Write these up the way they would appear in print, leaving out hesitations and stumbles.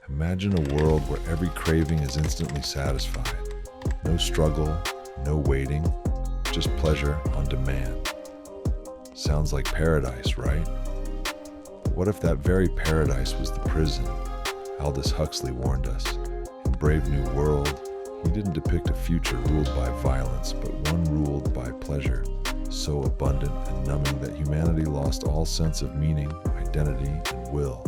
Imagine a world where every craving is instantly satisfied. No struggle, no waiting, just pleasure on demand. Sounds like paradise, right? But what if that very paradise was the prison? Aldous Huxley warned us. In Brave New World, he didn't depict a future ruled by violence, but one ruled by pleasure, so abundant and numbing that humanity lost all sense of meaning, identity, and will.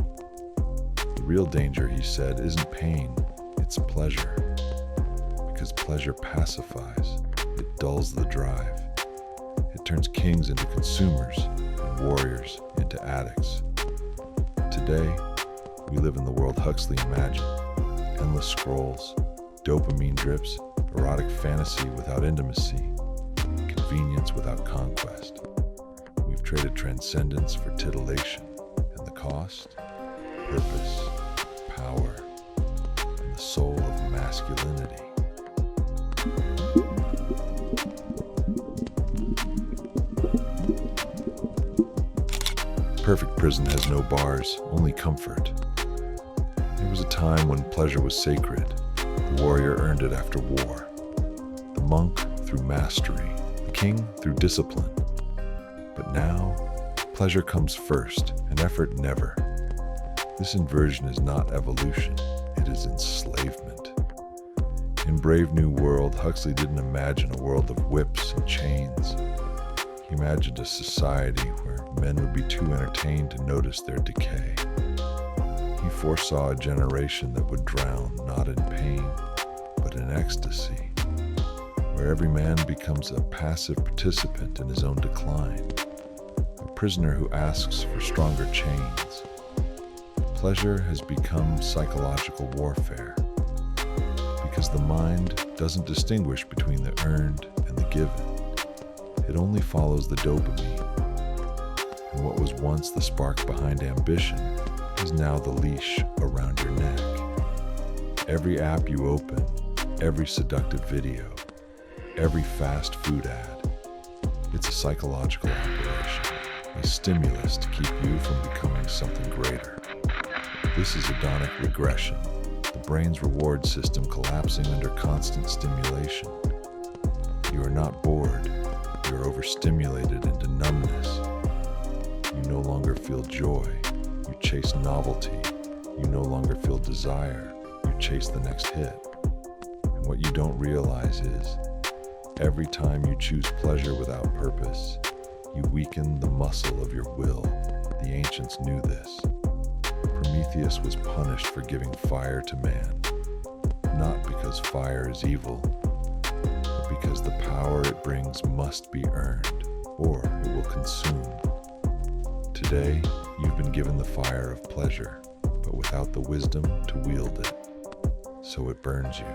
The real danger, he said, isn't pain, it's pleasure. Because pleasure pacifies, it dulls the drive. It turns kings into consumers and warriors into addicts. Today, we live in the world Huxley imagined. Endless scrolls, dopamine drips, erotic fantasy without intimacy, convenience without conquest. We've traded transcendence for titillation, and the cost? Purpose, power, and the soul of masculinity. Perfect prison has no bars, only comfort. There was a time when pleasure was sacred. The warrior earned it after war. The monk through mastery. The king through discipline. But now, pleasure comes first, and effort never. This inversion is not evolution, it is enslavement. In Brave New World, Huxley didn't imagine a world of whips and chains. He imagined a society where men would be too entertained to notice their decay. He foresaw a generation that would drown not in pain, but in ecstasy, where every man becomes a passive participant in his own decline, a prisoner who asks for stronger chains. Pleasure has become psychological warfare, because the mind doesn't distinguish between the earned and the given. It only follows the dopamine. And what was once the spark behind ambition is now the leash around your neck. Every app you open, every seductive video, every fast food ad, it's a psychological operation, a stimulus to keep you from becoming something greater. This is hedonic regression, the brain's reward system collapsing under constant stimulation. You are not bored, you are overstimulated into numbness. You no longer feel joy, you chase novelty. You no longer feel desire, you chase the next hit. And what you don't realize is, every time you choose pleasure without purpose, you weaken the muscle of your will. The ancients knew this. Prometheus was punished for giving fire to man, not because fire is evil, but because the power it brings must be earned, or it will consume. Today, you've been given the fire of pleasure, but without the wisdom to wield it, so it burns you.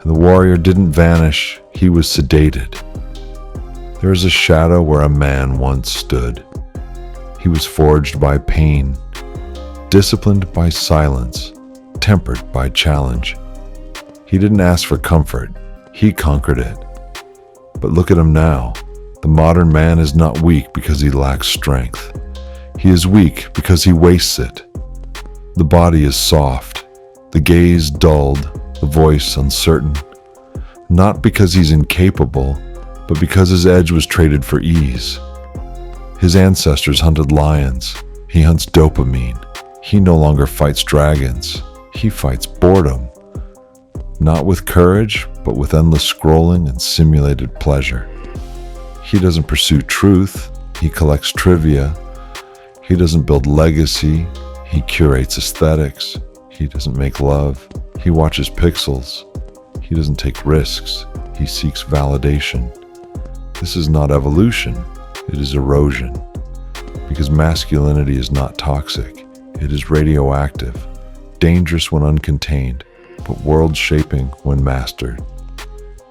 The warrior didn't vanish, he was sedated. There is a shadow where a man once stood. He was forged by pain, disciplined by silence, tempered by challenge. He didn't ask for comfort, he conquered it. But look at him now. The modern man is not weak because he lacks strength. He is weak because he wastes it. The body is soft, the gaze dulled, the voice uncertain. Not because he's incapable, but because his edge was traded for ease. His ancestors hunted lions. He hunts dopamine. He no longer fights dragons. He fights boredom. Not with courage, but with endless scrolling and simulated pleasure. He doesn't pursue truth. He collects trivia. He doesn't build legacy. He curates aesthetics. He doesn't make love. He watches pixels. He doesn't take risks. He seeks validation. This is not evolution. It is erosion. Because masculinity is not toxic. It is radioactive, dangerous when uncontained, but world-shaping when mastered.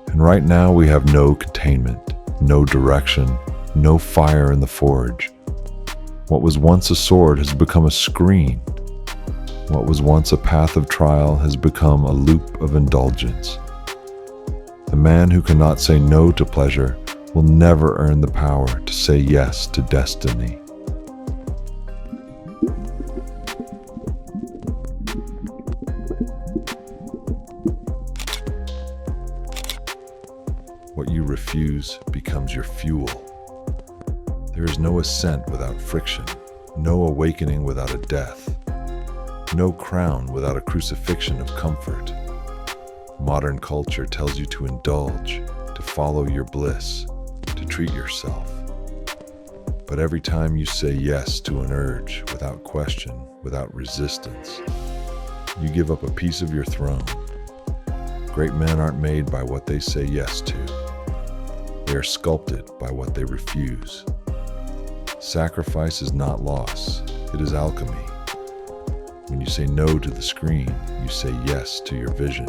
And right now we have no containment, no direction, no fire in the forge. What was once a sword has become a screen. What was once a path of trial has become a loop of indulgence. The man who cannot say no to pleasure will never earn the power to say yes to destiny. What you refuse becomes your fuel. There is no ascent without friction, no awakening without a death, no crown without a crucifixion of comfort. Modern culture tells you to indulge, to follow your bliss, to treat yourself. But every time you say yes to an urge without question, without resistance, you give up a piece of your throne. Great men aren't made by what they say yes to. They are sculpted by what they refuse. Sacrifice is not loss, it is alchemy. When you say no to the screen, you say yes to your vision.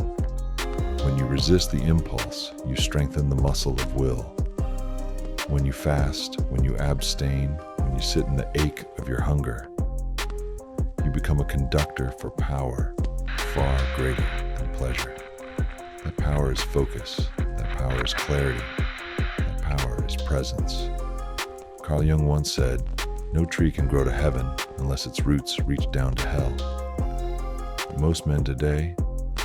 When you resist the impulse, you strengthen the muscle of will. When you fast, when you abstain, when you sit in the ache of your hunger, you become a conductor for power far greater than pleasure. That power is focus, that power is clarity, that power is presence. Carl Jung once said, "No tree can grow to heaven unless its roots reach down to hell." But most men today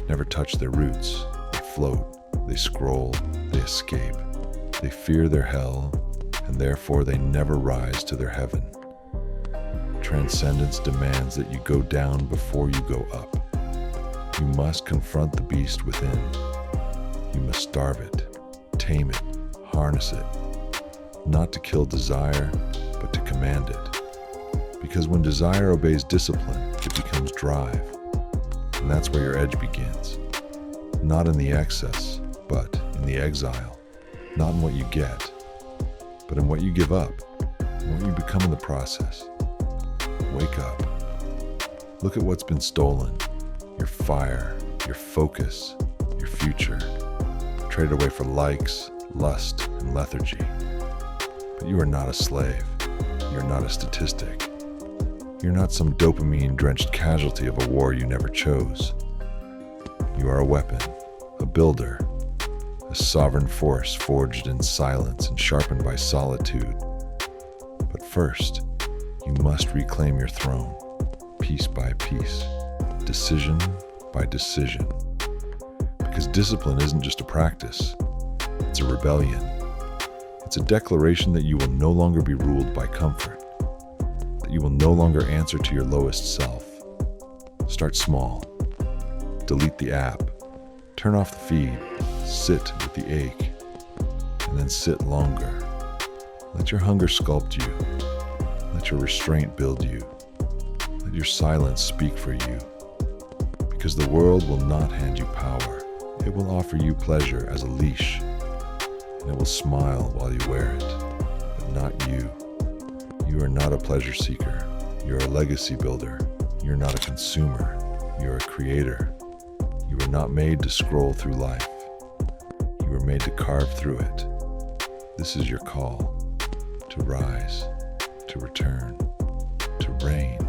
never touch their roots. They float, they scroll, they escape. They fear their hell, and therefore they never rise to their heaven. Transcendence demands that you go down before you go up. You must confront the beast within. You must starve it, tame it, harness it, not to kill desire, but to command it. Because when desire obeys discipline, it becomes drive. And that's where your edge begins. Not in the excess, but in the exile. Not in what you get, but in what you give up, and what you become in the process. Wake up. Look at what's been stolen. Your fire, your focus, your future. Trade away for likes, lust, and lethargy. But you are not a slave. You're not a statistic. You're not some dopamine-drenched casualty of a war you never chose. You are a weapon, a builder, a sovereign force forged in silence and sharpened by solitude. But first, you must reclaim your throne, piece by piece, decision by decision. Because discipline isn't just a practice, it's a rebellion. It's a declaration that you will no longer be ruled by comfort, that you will no longer answer to your lowest self. Start small. Delete the app. Turn off the feed. Sit with the ache. And then sit longer. Let your hunger sculpt you. Let your restraint build you. Let your silence speak for you. Because the world will not hand you power. It will offer you pleasure as a leash. And it will smile while you wear it. But not you. You are not a pleasure seeker. You're a legacy builder. You're not a consumer. You're a creator. You were not made to scroll through life. You were made to carve through it. This is your call to rise, to return, to reign.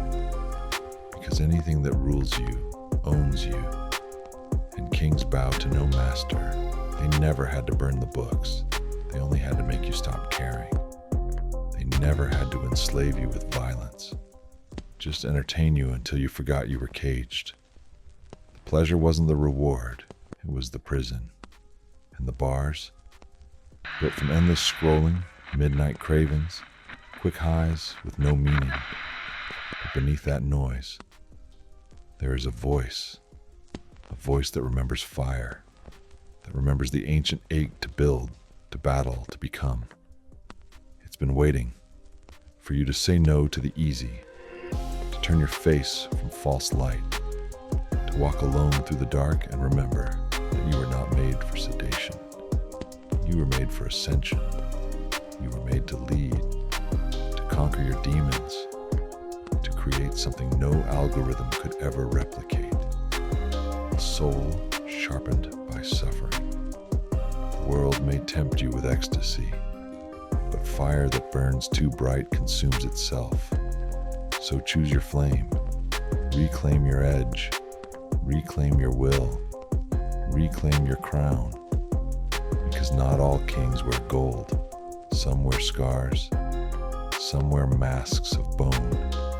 Because anything that rules you owns you. And kings bow to no master. They never had to burn the books. They only had to make you stop caring. They never had to enslave you with violence. Just entertain you until you forgot you were caged. The pleasure wasn't the reward, it was the prison. And the bars, built from endless scrolling, midnight cravings, quick highs with no meaning. But beneath that noise, there is a voice that remembers fire, that remembers the ancient ache to build, to battle, to become. It's been waiting for you to say no to the easy, to turn your face from false light, to walk alone through the dark and remember that you were not made for sedation. You were made for ascension. You were made to lead, to conquer your demons, to create something no algorithm could ever replicate. A soul sharpened by suffering. The world may tempt you with ecstasy, but fire that burns too bright consumes itself. So choose your flame, reclaim your edge, reclaim your will, reclaim your crown, Because not all kings wear gold. Some wear scars. Some wear masks of bone.